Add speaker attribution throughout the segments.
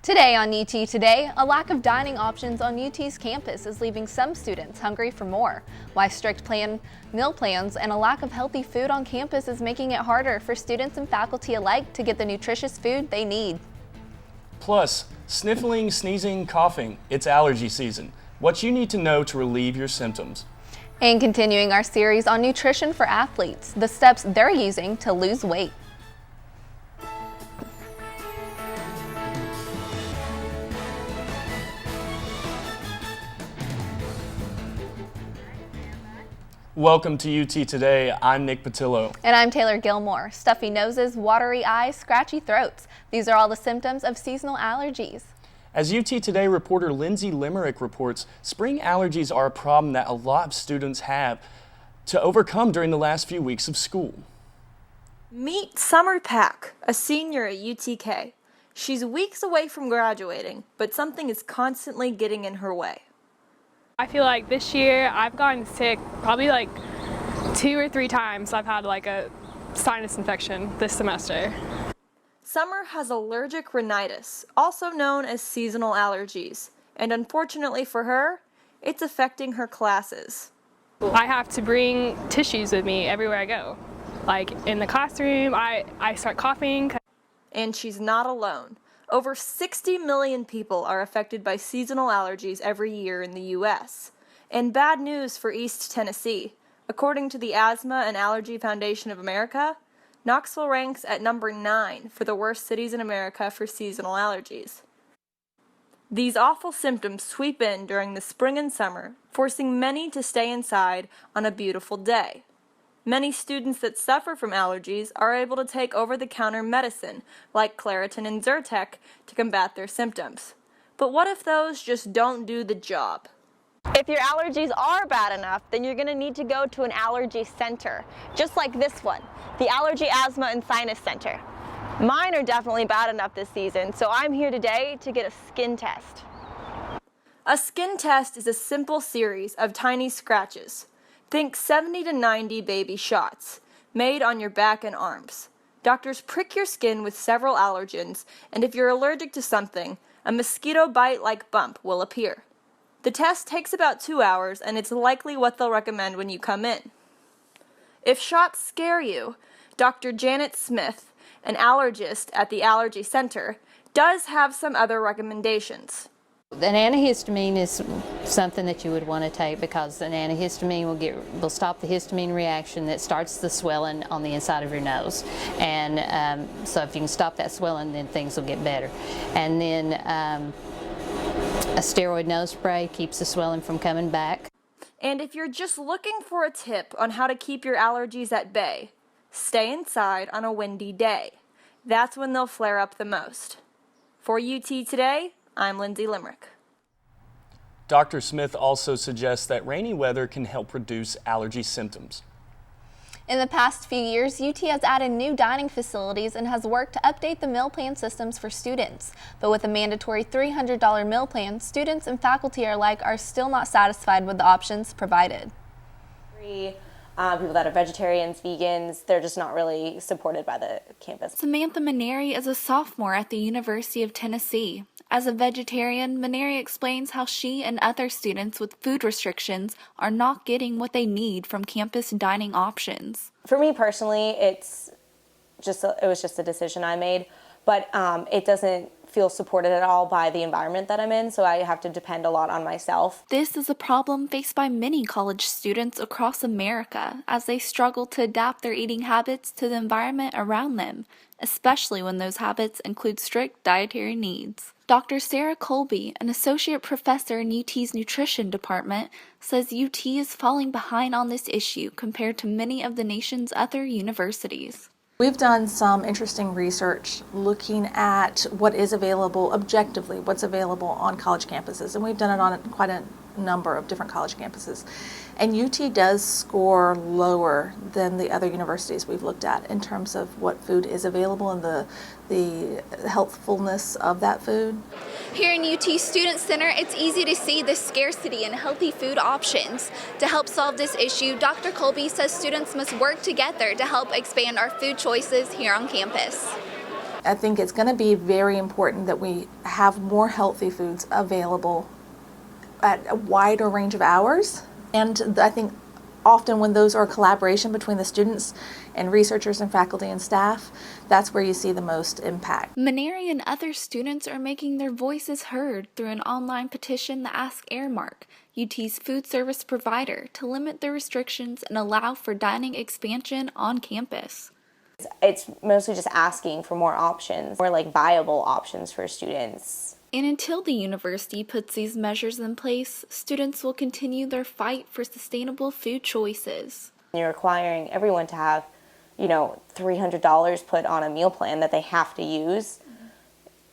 Speaker 1: Today on UT Today, a lack of dining options on UT's campus is leaving some students hungry for more. Why strict meal plans and a lack of healthy food on campus is making it harder for students and faculty alike to get the nutritious food they need.
Speaker 2: Plus, sniffling, sneezing, coughing, it's allergy season. What you need to know to relieve your symptoms.
Speaker 1: And continuing our series on nutrition for athletes, the steps they're using to lose weight.
Speaker 2: Welcome to UT Today. I'm Nick Patillo.
Speaker 1: And I'm Taylor Gilmore. Stuffy noses, watery eyes, scratchy throats. These are all the symptoms of seasonal allergies.
Speaker 2: As UT Today reporter Lindsay Limerick reports, spring allergies are a problem that a lot of students have to overcome during the last few weeks of school.
Speaker 3: Meet Summer Pack, a senior at UTK. She's weeks away from graduating, but something is constantly getting in her way.
Speaker 4: I feel like this year I've gotten sick probably like 2 or 3 times. I've had like a sinus infection this semester.
Speaker 3: Summer has allergic rhinitis, also known as seasonal allergies, and unfortunately for her, it's affecting her classes.
Speaker 4: I have to bring tissues with me everywhere I go. Like in the classroom, I start coughing.
Speaker 3: And she's not alone. Over 60 million people are affected by seasonal allergies every year in the U.S. And bad news for East Tennessee. According to the Asthma and Allergy Foundation of America, Knoxville ranks at number 9 for the worst cities in America for seasonal allergies. These awful symptoms sweep in during the spring and summer, forcing many to stay inside on a beautiful day. Many students that suffer from allergies are able to take over-the-counter medicine, like Claritin and Zyrtec, to combat their symptoms. But what if those just don't do the job?
Speaker 5: If your allergies are bad enough, then you're going to need to go to an allergy center, just like this one, the Allergy, Asthma, and Sinus Center. Mine are definitely bad enough this season, so I'm here today to get a skin test.
Speaker 3: A skin test is a simple series of tiny scratches. Think 70 to 90 baby shots, made on your back and arms. Doctors prick your skin with several allergens, and if you're allergic to something, a mosquito bite-like bump will appear. The test takes about 2 hours, and it's likely what they'll recommend when you come in. If shots scare you, Dr. Janet Smith, an allergist at the Allergy Center, does have some other recommendations.
Speaker 6: An antihistamine is something that you would want to take because an antihistamine will stop the histamine reaction that starts the swelling on the inside of your nose. And so if you can stop that swelling, then things will get better. And then a steroid nose spray keeps the swelling from coming back.
Speaker 3: And if you're just looking for a tip on how to keep your allergies at bay, stay inside on a windy day. That's when they'll flare up the most. For UT Today, I'm Lindsay Limerick.
Speaker 2: Dr. Smith also suggests that rainy weather can help reduce allergy symptoms.
Speaker 1: In the past few years, UT has added new dining facilities and has worked to update the meal plan systems for students. But with a mandatory $300 meal plan, students and faculty alike are still not satisfied with the options provided.
Speaker 5: People that are vegetarians, vegans, they're just not really supported by the campus.
Speaker 7: Samantha Maneri is a sophomore at the University of Tennessee. As a vegetarian, Maneri explains how she and other students with food restrictions are not getting what they need from campus dining options.
Speaker 5: For me personally, it was just a decision I made, but it doesn't feel supported at all by the environment that I'm in, so I have to depend a lot on myself.
Speaker 7: This is a problem faced by many college students across America as they struggle to adapt their eating habits to the environment around them, especially when those habits include strict dietary needs. Dr. Sarah Colby, an associate professor in UT's nutrition department, says UT is falling behind on this issue compared to many of the nation's other universities.
Speaker 8: We've done some interesting research looking at what is available objectively, what's available on college campuses, and we've done it on quite a number of different college campuses. And UT does score lower than the other universities we've looked at in terms of what food is available and the healthfulness of that food.
Speaker 9: Here in UT Student Center, it's easy to see the scarcity in healthy food options. To help solve this issue, Dr. Colby says students must work together to help expand our food choices here on campus.
Speaker 8: I think it's going to be very important that we have more healthy foods available at a wider range of hours. And I think often when those are a collaboration between the students and researchers and faculty and staff, that's where you see the most impact.
Speaker 7: Maneri and other students are making their voices heard through an online petition that asks Airmark, UT's food service provider, to limit the restrictions and allow for dining expansion on campus.
Speaker 10: It's mostly just asking for more options, more like viable options for students.
Speaker 7: And until the university puts these measures in place, students will continue their fight for sustainable food choices.
Speaker 10: You're requiring everyone to have, $300 put on a meal plan that they have to use.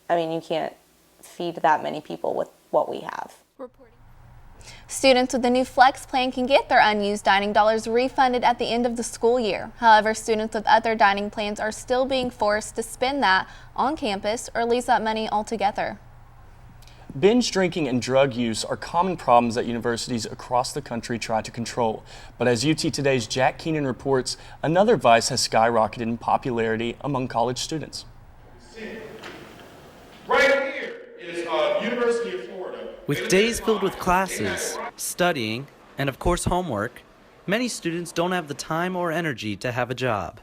Speaker 10: I mean, you can't feed that many people with what we have.
Speaker 1: Students with the new Flex plan can get their unused dining dollars refunded at the end of the school year. However, students with other dining plans are still being forced to spend that on campus or lose that money altogether.
Speaker 2: Binge drinking and drug use are common problems that universities across the country try to control. But as UT Today's Jack Keenan reports, another vice has skyrocketed in popularity among college students.
Speaker 11: Right here is University of Florida.
Speaker 12: With days filled with classes, studying, and of course homework, many students don't have the time or energy to have a job.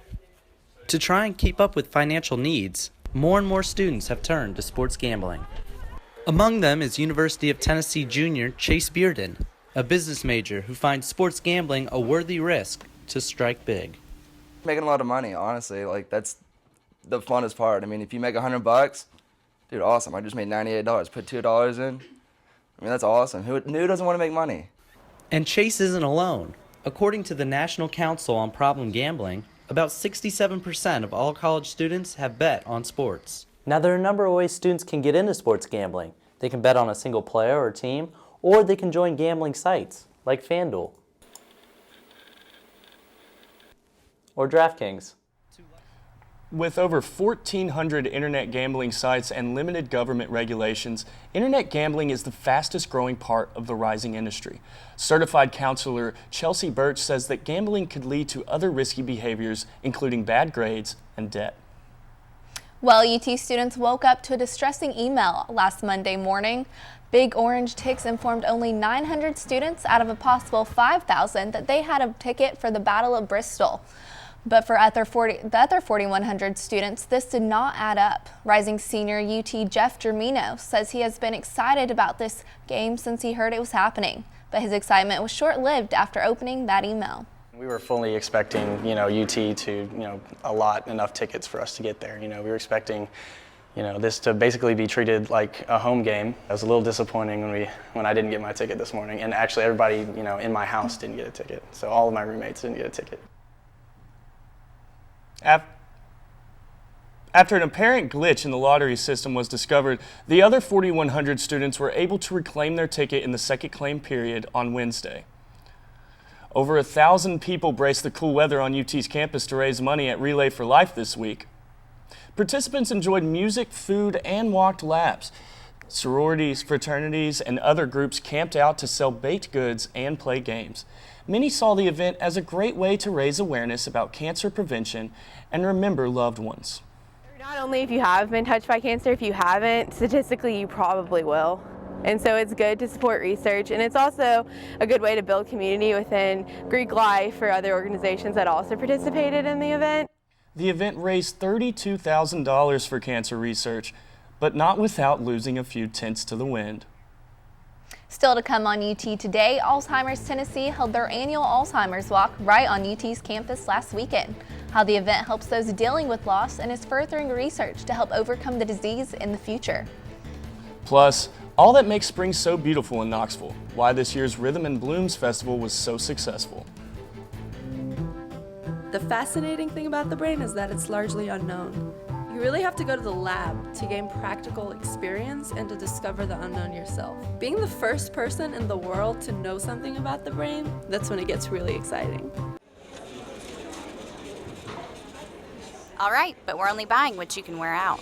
Speaker 12: To try and keep up with financial needs, more and more students have turned to sports gambling. Among them is University of Tennessee junior Chase Bearden, a business major who finds sports gambling a worthy risk to strike big.
Speaker 13: Making a lot of money, honestly. That's the funnest part. I mean, if you make $100, dude, awesome. I just made $98. Put $2 in. I mean, that's awesome. Who doesn't want to make money?
Speaker 12: And Chase isn't alone. According to the National Council on Problem Gambling, about 67% of all college students have bet on sports.
Speaker 14: Now, there are a number of ways students can get into sports gambling. They can bet on a single player or team, or they can join gambling sites like FanDuel or DraftKings.
Speaker 2: With over 1,400 internet gambling sites and limited government regulations, internet gambling is the fastest growing part of the rising industry. Certified counselor Chelsea Birch says that gambling could lead to other risky behaviors, including bad grades and debt.
Speaker 1: Well, UT students woke up to a distressing email last Monday morning. Big Orange Ticks informed only 900 students out of a possible 5,000 that they had a ticket for the Battle of Bristol. But for the other 4,100 students, this did not add up. Rising senior UT Jeff Germino says he has been excited about this game since he heard it was happening. But his excitement was short-lived after opening that email.
Speaker 15: We were fully expecting, UT to, allot enough tickets for us to get there. We were expecting, this to basically be treated like a home game. It was a little disappointing when I didn't get my ticket this morning, and actually everybody, in my house didn't get a ticket. So all of my roommates didn't get a ticket.
Speaker 2: After an apparent glitch in the lottery system was discovered, the other 4,100 students were able to reclaim their ticket in the second claim period on Wednesday. Over 1,000 people braced the cool weather on UT's campus to raise money at Relay for Life this week. Participants enjoyed music, food, and walked laps. Sororities, fraternities, and other groups camped out to sell baked goods and play games. Many saw the event as a great way to raise awareness about cancer prevention and remember loved ones.
Speaker 16: Not only if you have been touched by cancer, if you haven't, statistically you probably will. And so it's good to support research, and it's also a good way to build community within Greek life for other organizations that also participated in the event.
Speaker 2: The event raised $32,000 for cancer research, but not without losing a few tenths to the wind.
Speaker 1: Still to come on UT Today, Alzheimer's Tennessee held their annual Alzheimer's Walk right on UT's campus last weekend. How the event helps those dealing with loss and is furthering research to help overcome the disease in the future.
Speaker 2: Plus, all that makes spring so beautiful in Knoxville, why this year's Rhythm and Blooms Festival was so successful.
Speaker 17: The fascinating thing about the brain is that it's largely unknown. You really have to go to the lab to gain practical experience and to discover the unknown yourself. Being the first person in the world to know something about the brain, that's when it gets really exciting.
Speaker 18: All right, but we're only buying what you can wear out.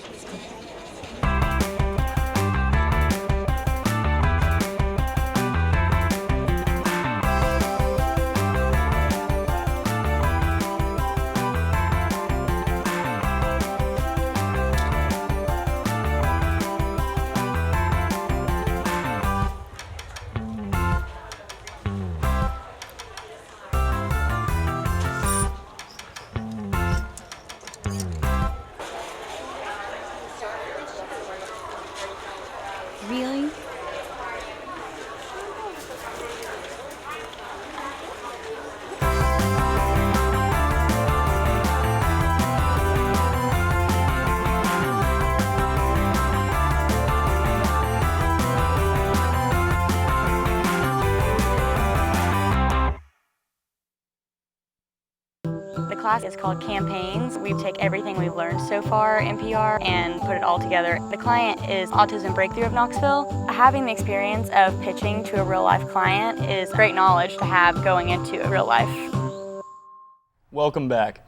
Speaker 19: class is called Campaigns. We take everything we've learned so far in PR and put it all together. The client is Autism Breakthrough of Knoxville. Having the experience of pitching to a real-life client is great knowledge to have going into a real life.
Speaker 2: Welcome back.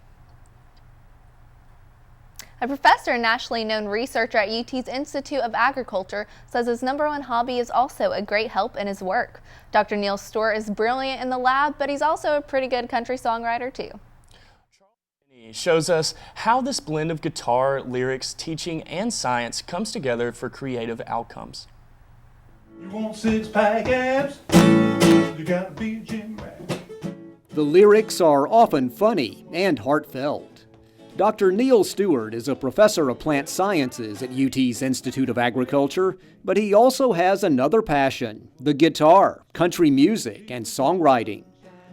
Speaker 1: A professor and nationally known researcher at UT's Institute of Agriculture says his #1 hobby is also a great help in his work. Dr. Neil Stewart is brilliant in the lab, but he's also a pretty good country songwriter too.
Speaker 2: He shows us how this blend of guitar, lyrics, teaching, and science comes together for creative outcomes.
Speaker 20: You want six-pack abs? You gotta be a gym rat.
Speaker 21: The lyrics are often funny and heartfelt. Dr. Neil Stewart is a professor of plant sciences at UT's Institute of Agriculture, but he also has another passion, the guitar, country music, and songwriting.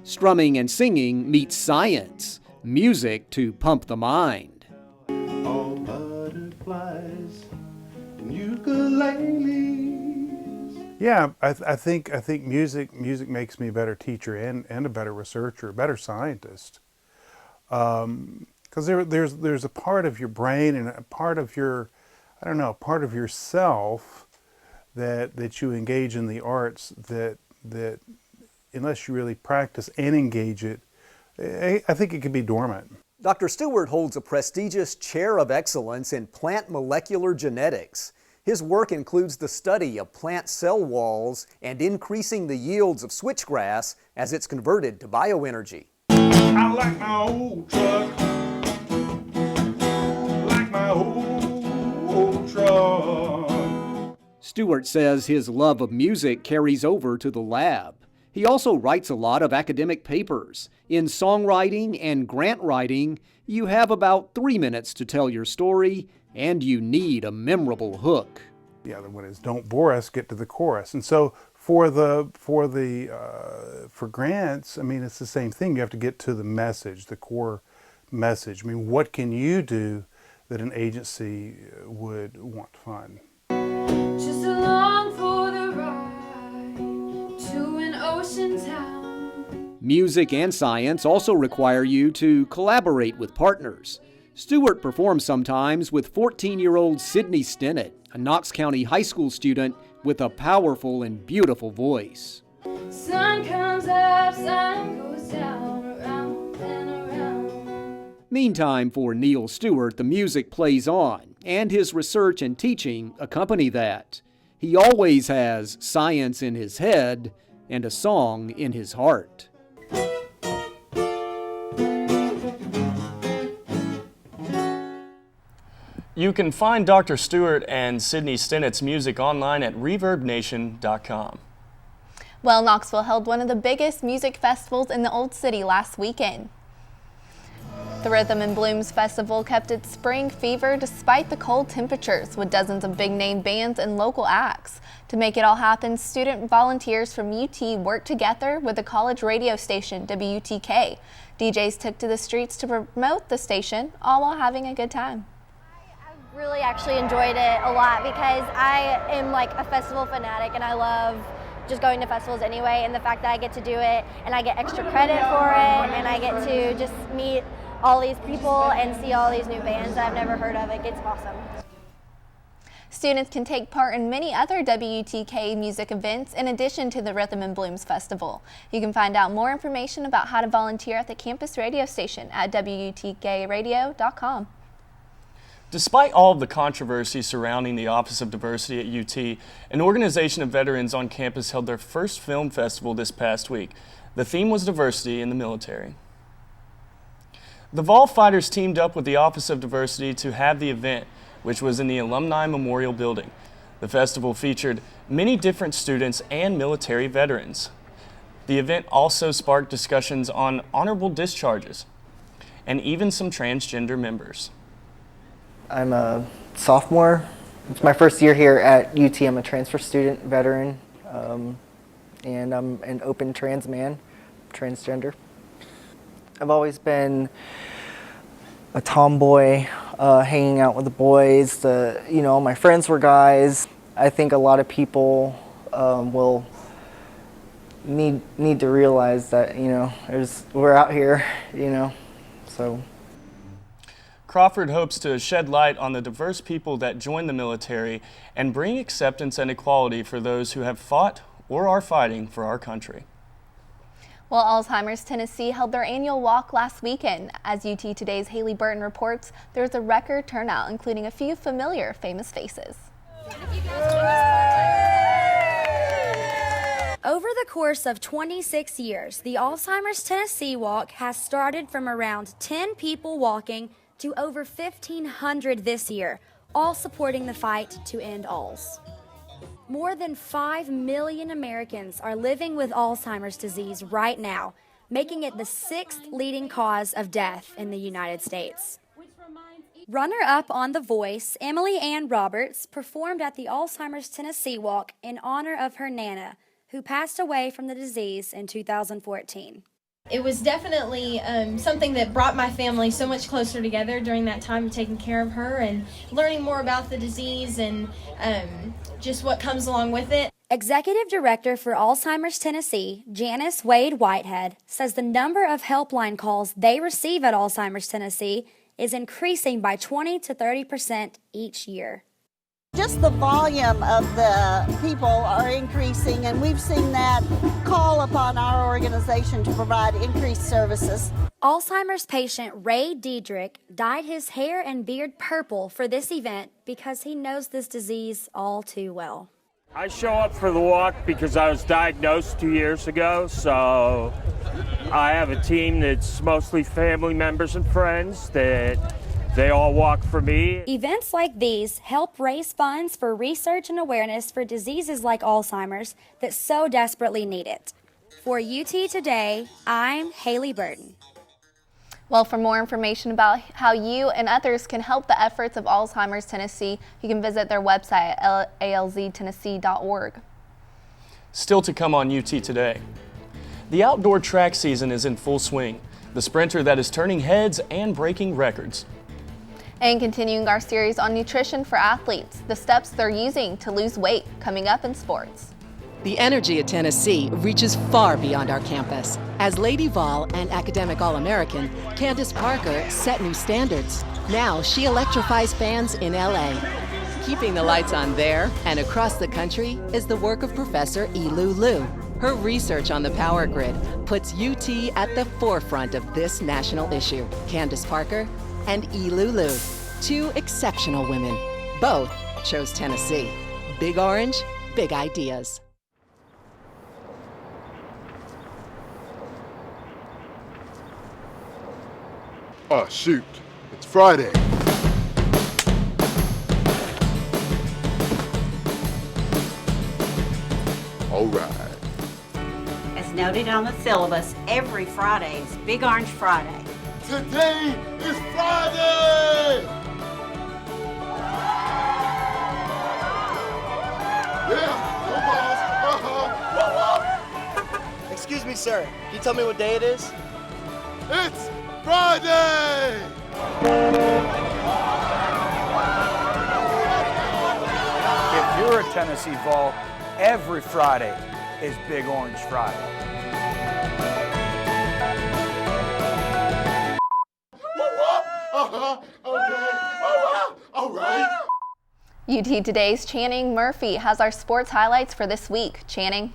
Speaker 21: Strumming and singing meets science, music to pump the mind.
Speaker 20: All butterflies and ukuleles. Yeah, I think music makes me a better teacher and a better researcher, a better scientist. Because there's a part of your brain and a part of your, part of yourself that you engage in the arts that unless you really practice and engage it, I think it could be dormant.
Speaker 21: Dr. Stewart holds a prestigious Chair of Excellence in Plant Molecular Genetics. His work includes the study of plant cell walls and increasing the yields of switchgrass as it's converted to bioenergy.
Speaker 20: I like my old truck. Old truck.
Speaker 21: Stewart says his love of music carries over to the lab. He also writes a lot of academic papers. In songwriting and grant writing, you have about 3 minutes to tell your story, and you need a memorable hook.
Speaker 20: The other one is don't bore us, get to the chorus. And so for grants, I mean, it's the same thing. You have to get to the message, the core message. I mean, what can you do that an agency would want to fund?
Speaker 22: Just along for the ride to an ocean town.
Speaker 21: Music and science also require you to collaborate with partners. Stewart performs sometimes with 14-year-old Sydney Stinnett, a Knox County high school student with a powerful and beautiful voice.
Speaker 22: Sun comes up, sun goes down, around and around.
Speaker 21: Meantime, for Neil Stewart, the music plays on, and his research and teaching accompany that. He always has science in his head and a song in his heart.
Speaker 2: You can find Dr. Stewart and Sydney Stinnett's music online at ReverbNation.com.
Speaker 1: Well, Knoxville held one of the biggest music festivals in the Old City last weekend. The Rhythm and Blooms Festival kept its spring fever despite the cold temperatures, with dozens of big-name bands and local acts. To make it all happen, student volunteers from UT worked together with the college radio station WUTK. DJs took to the streets to promote the station, all while having a good time.
Speaker 23: Really actually enjoyed it a lot because I am like a festival fanatic and I love just going to festivals anyway, and the fact that I get to do it and I get extra credit for it and I get to just meet all these people and see all these new bands that I've never heard of, it's awesome.
Speaker 1: Students can take part in many other WUTK music events in addition to the Rhythm and Blooms Festival. You can find out more information about how to volunteer at the campus radio station at WUTKradio.com.
Speaker 2: Despite all of the controversy surrounding the Office of Diversity at UT, an organization of veterans on campus held their first film festival this past week. The theme was diversity in the military. The Vol Fighters teamed up with the Office of Diversity to have the event, which was in the Alumni Memorial Building. The festival featured many different students and military veterans. The event also sparked discussions on honorable discharges and even some transgender members.
Speaker 24: I'm a sophomore. It's my first year here at UT. I'm a transfer student, veteran, and I'm an open trans man, transgender. I've always been a tomboy, hanging out with the boys. My friends were guys. I think a lot of people will need to realize that we're out here, So.
Speaker 2: Crawford hopes to shed light on the diverse people that join the military and bring acceptance and equality for those who have fought or are fighting for our country.
Speaker 1: Well, Alzheimer's Tennessee held their annual walk last weekend. As UT Today's Haley Burton reports, there was a record turnout, including a few familiar famous faces.
Speaker 3: Over the course of 26 years, the Alzheimer's Tennessee Walk has started from around 10 people walking to over 1,500 this year, all supporting the fight to end ALS. More than 5 million Americans are living with Alzheimer's disease right now, making it the 6th leading cause of death in the United States. Runner-up on The Voice, Emily Ann Roberts, performed at the Alzheimer's Tennessee Walk in honor of her Nana, who passed away from the disease in 2014.
Speaker 4: It was definitely something that brought my family so much closer together during that time of taking care of her and learning more about the disease and just what comes along with it.
Speaker 3: Executive Director for Alzheimer's Tennessee, Janice Wade Whitehead, says the number of helpline calls they receive at Alzheimer's Tennessee is increasing by 20 to 30% each year.
Speaker 5: Just the volume of the people are increasing, and we've seen that call upon our organization to provide increased services.
Speaker 3: Alzheimer's patient Ray Diedrich dyed his hair and beard purple for this event because he knows this disease all too well.
Speaker 6: I show up for the walk because I was diagnosed 2 years ago, so I have a team that's mostly family members and friends that they all walk for me.
Speaker 3: Events like these help raise funds for research and awareness for diseases like Alzheimer's that so desperately need it. For UT Today, I'm Haley Burton.
Speaker 1: Well, for more information about how you and others can help the efforts of Alzheimer's Tennessee, you can visit their website at alztennessee.org.
Speaker 2: Still to come on UT Today. The outdoor track season is in full swing. The sprinter that is turning heads and breaking records.
Speaker 1: And continuing our series on nutrition for athletes, the steps they're using to lose weight, coming up in sports.
Speaker 25: The energy at Tennessee reaches far beyond our campus. As Lady Vol and academic All-American, Candace Parker set new standards. Now she electrifies fans in LA. Keeping the lights on there and across the country is the work of Professor Elu Liu. Her research on the power grid puts UT at the forefront of this national issue. Candace Parker and Elu Liu, two exceptional women. Both chose Tennessee. Big Orange, big ideas.
Speaker 26: Oh, shoot. It's Friday. All right.
Speaker 27: As noted on the syllabus, every Friday is Big Orange Friday.
Speaker 26: Today is Friday! Yeah, go Balls.
Speaker 28: Excuse me, sir. Can you tell me what day it is?
Speaker 26: It's Friday!
Speaker 29: If you're a Tennessee Vol, every Friday is Big Orange Friday.
Speaker 26: All right.
Speaker 1: UT Today's Channing Murphy has our sports highlights for this week. Channing.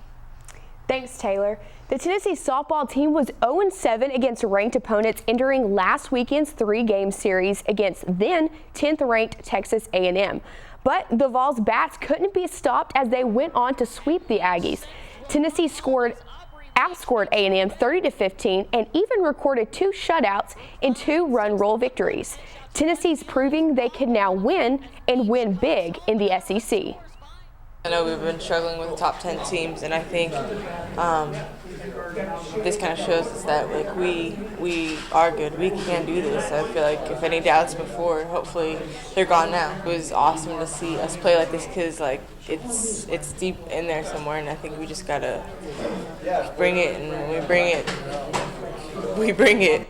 Speaker 30: Thanks, Taylor. The Tennessee softball team was 0-7 against ranked opponents entering last weekend's 3-game series against then 10th-ranked Texas A&M. But the Vols' bats couldn't be stopped as they went on to sweep the Aggies. Tennessee outscored A&M 30-15 and even recorded 2 shutouts in 2-run rule victories. Tennessee's proving they can now win and win big in the SEC.
Speaker 31: I know we've been struggling with the top 10 teams, and I think this kind of shows us that like we are good. We can do this. I feel like if any doubts before, hopefully they're gone now. It was awesome to see us play like this because like it's deep in there somewhere, and I think we just gotta bring it, and when we bring it, we bring it.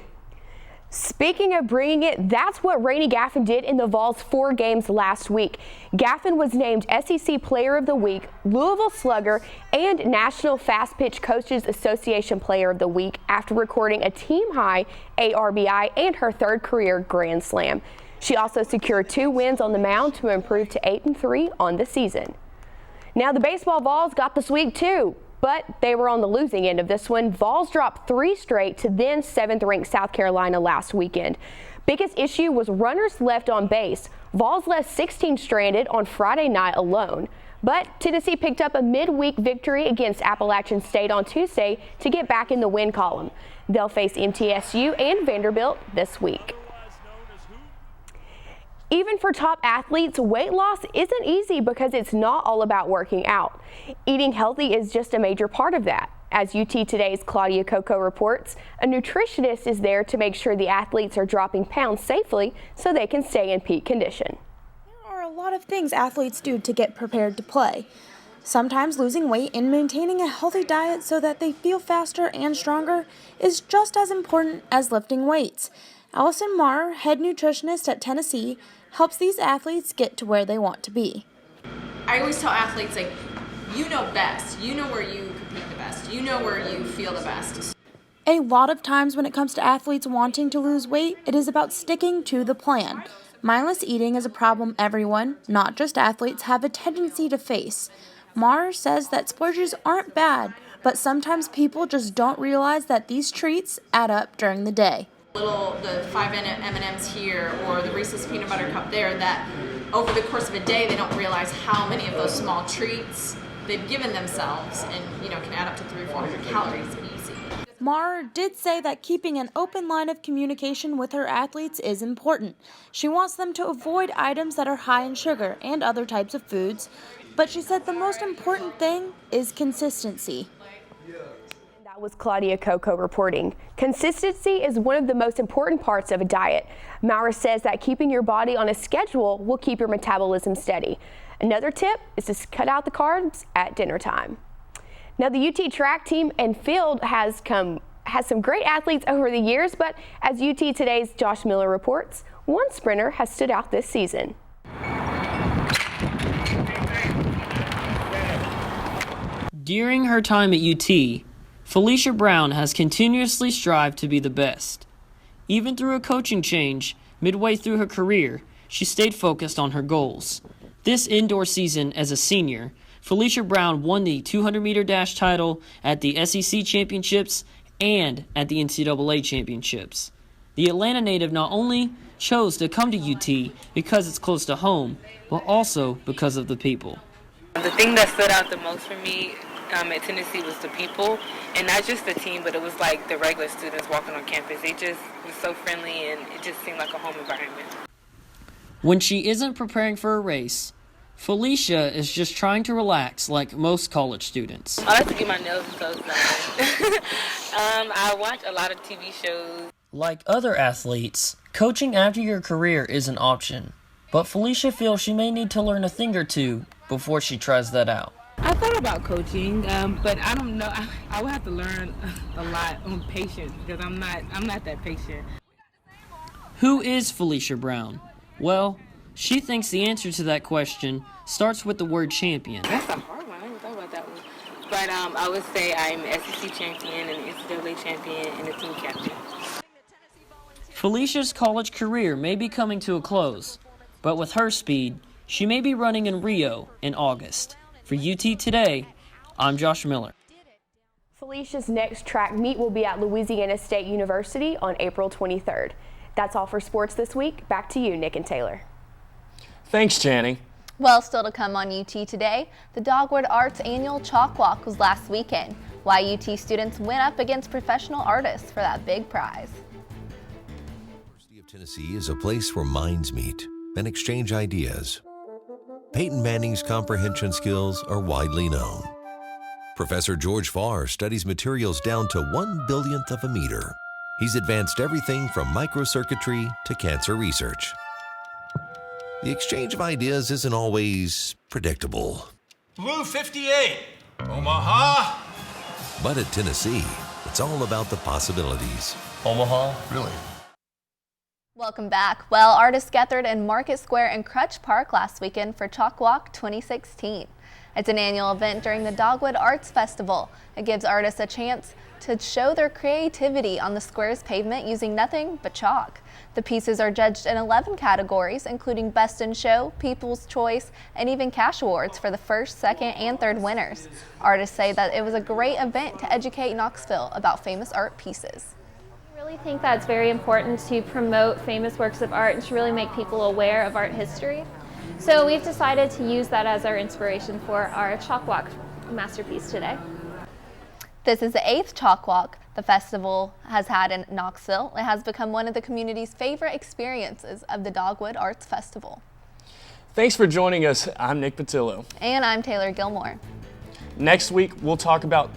Speaker 30: Speaking of bringing it, that's what Rainey Gaffin did in the Vols' 4 games last week. Gaffin was named SEC Player of the Week, Louisville Slugger, and National Fast Pitch Coaches Association Player of the Week after recording a team-high ARBI and her 3rd career Grand Slam. She also secured 2 wins on the mound to improve to 8-3 on the season. Now the baseball Vols got the sweep too, but they were on the losing end of this one. Vols dropped 3 straight to then 7th-ranked South Carolina last weekend. Biggest issue was runners left on base. Vols left 16 stranded on Friday night alone. But Tennessee picked up a midweek victory against Appalachian State on Tuesday to get back in the win column. They'll face MTSU and Vanderbilt this week. Even for top athletes, weight loss isn't easy because it's not all about working out. Eating healthy is just a major part of that. As UT Today's Claudia Coco reports, a nutritionist is there to make sure the athletes are dropping pounds safely so they can stay in peak condition.
Speaker 7: There are a lot of things athletes do to get prepared to play. Sometimes losing weight and maintaining a healthy diet so that they feel faster and stronger is just as important as lifting weights. Allison Marr, head nutritionist at Tennessee, helps these athletes get to where they want to be.
Speaker 8: I always tell athletes, like, you know best. You know where you compete the best. You know where you feel the best.
Speaker 7: A lot of times when it comes to athletes wanting to lose weight, it is about sticking to the plan. Mindless eating is a problem everyone, not just athletes, have a tendency to face. Marr says that splurges aren't bad, but sometimes people just don't realize that these treats add up during the day.
Speaker 8: The 5 M&Ms here or the Reese's Peanut Butter Cup there, that over the course of a day they don't realize how many of those small treats they've given themselves and can add up to 300 or 400 calories easy.
Speaker 7: Marr did say that keeping an open line of communication with her athletes is important. She wants them to avoid items that are high in sugar and other types of foods, but she said the most important thing is consistency.
Speaker 30: That was Claudia Coco reporting. Consistency is one of the most important parts of a diet. Maurer says that keeping your body on a schedule will keep your metabolism steady. Another tip is to cut out the carbs at dinner time. Now the UT track team and field has some great athletes over the years, but as UT Today's Josh Miller reports, one sprinter has stood out this season.
Speaker 9: During her time at UT, Felicia Brown has continuously strived to be the best. Even through a coaching change midway through her career, she stayed focused on her goals. This indoor season as a senior, Felicia Brown won the 200-meter dash title at the SEC Championships and at the NCAA Championships. The Atlanta native not only chose to come to UT because it's close to home, but also because of the people.
Speaker 31: The thing that stood out the most for me at Tennessee was the people, and not just the team, but it was like the regular students walking on campus. They just were so friendly, and it just seemed like a home environment.
Speaker 9: When she isn't preparing for a race, Felicia is just trying to relax like most college students.
Speaker 31: I like to get my nails and toes done. I watch a lot of TV shows.
Speaker 9: Like other athletes, coaching after your career is an option, but Felicia feels she may need to learn a thing or two before she tries that out.
Speaker 31: I thought about coaching, but I don't know. I would have to learn a lot on patience because I'm not that patient.
Speaker 9: Who is Felicia Brown? Well, she thinks the answer to that question starts with the word champion.
Speaker 31: That's a hard one. I didn't thought about that one. But I would say I'm SEC champion and NCAA champion and a team captain.
Speaker 9: Felicia's college career may be coming to a close, but with her speed, she may be running in Rio in August. For UT Today, I'm Josh Miller.
Speaker 30: Felicia's next track meet will be at Louisiana State University on April 23rd. That's all for sports this week. Back to you, Nick and Taylor.
Speaker 2: Thanks, Channing.
Speaker 1: Well, still to come on UT Today, the Dogwood Arts annual Chalk Walk was last weekend. Why UT students went up against professional artists for that big prize.
Speaker 10: University of Tennessee is a place where minds meet and exchange ideas. Peyton Manning's comprehension skills are widely known. Professor George Farr studies materials down to 1/billionth of a meter. He's advanced everything from microcircuitry to cancer research. The exchange of ideas isn't always predictable.
Speaker 26: Blue 58, Omaha.
Speaker 10: But at Tennessee, it's all about the possibilities.
Speaker 26: Omaha, really?
Speaker 1: Welcome back. Well, artists gathered in Market Square and Crutch Park last weekend for Chalk Walk 2016. It's an annual event during the Dogwood Arts Festival. It gives artists a chance to show their creativity on the square's pavement using nothing but chalk. The pieces are judged in 11 categories, including Best in Show, People's Choice, and even cash awards for the first, second, and third winners. Artists say that it was a great event to educate Knoxville about famous art pieces.
Speaker 11: I really think that it's very important to promote famous works of art and to really make people aware of art history. So we've decided to use that as our inspiration for our Chalk Walk masterpiece today.
Speaker 1: This is the 8th Chalk Walk the festival has had in Knoxville. It has become one of the community's favorite experiences of the Dogwood Arts Festival.
Speaker 2: Thanks for joining us. I'm Nick Patillo.
Speaker 1: And I'm Taylor Gilmore.
Speaker 2: Next week, we'll talk about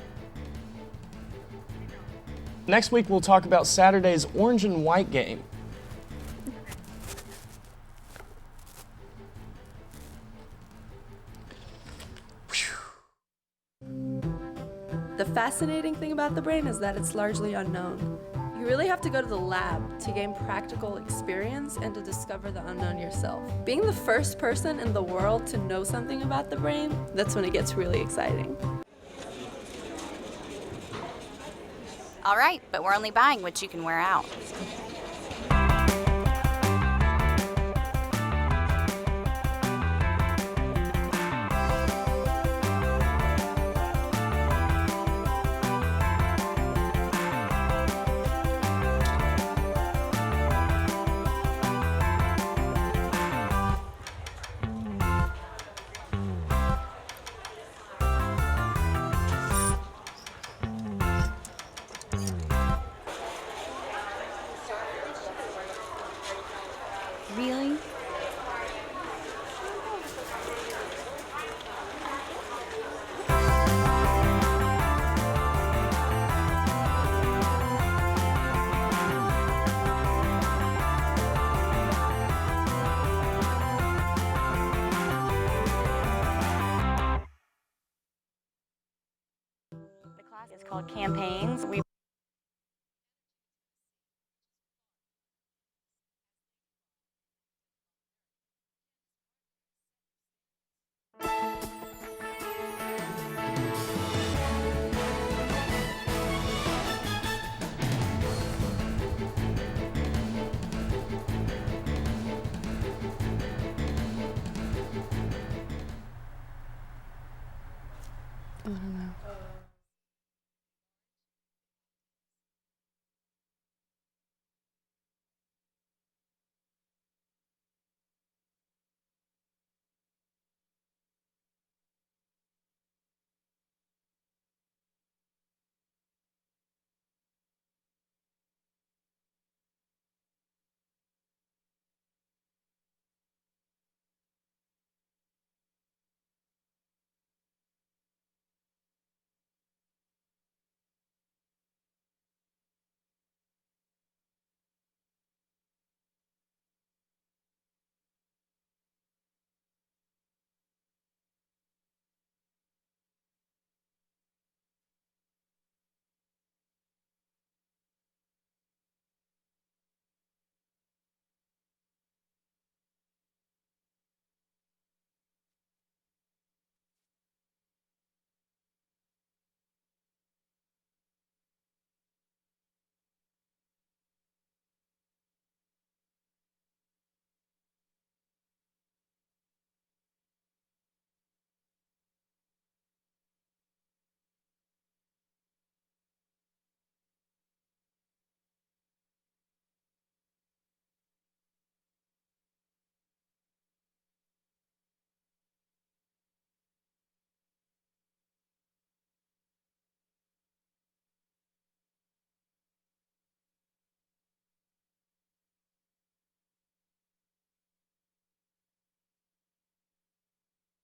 Speaker 2: Saturday's orange and white game.
Speaker 12: The fascinating thing about the brain is that it's largely unknown. You really have to go to the lab to gain practical experience and to discover the unknown yourself. Being the first person in the world to know something about the brain, that's when it gets really exciting.
Speaker 13: All right, but we're only buying what you can wear out.
Speaker 12: Really?
Speaker 13: The class is called Campaigns.
Speaker 1: I don't know.